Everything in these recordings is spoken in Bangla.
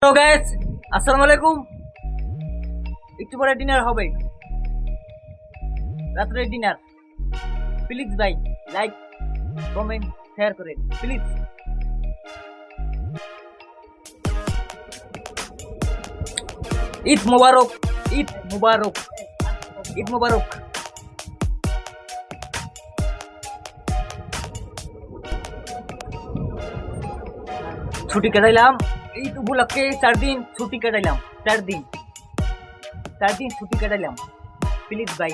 তো গাইস, আসসালামু আলাইকুম। একটু পরে ডিনার হবে, রাত্রে ডিনার। প্লিজ ভাই, লাইক কমেন্ট শেয়ার করেন প্লিজ। ঈদ মোবারক, ঈদ মোবারক, ঈদ মোবারক। ছুটি কাটাইলাম ঈদ উপলক্ষে 4 দিন ছুটি কাটাইলাম। 4 দিন ছুটি কাটাইলাম। প্লিজ ভাই,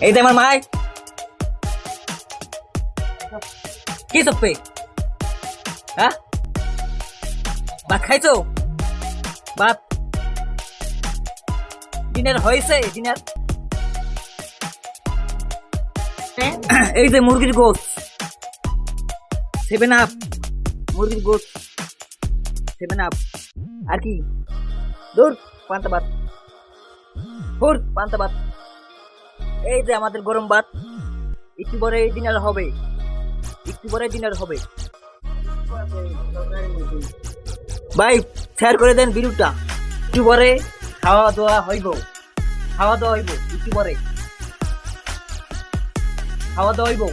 এই যে আমার মাই কি সপ্পে, হ্যাঁ ভাত খাইছো? ভাত ডিনার হয়েছে? ডিনার এই যে মুরগির গোস্ত, 7 আপ, মুরগির গোস্ত 7 আপ। আর কি দূর পান্তা ভাত, পান্তা ভাত। এই যে আমাদের গরম ভাত। একটু পরে ডিনার হবে, একটু পরে ডিনার হবে। ভাই শেয়ার করে দেন ভিডিওটা। একটু পরে খাওয়া দাওয়া হইব, একটু পরে খাওয়া দাওয়া হইব।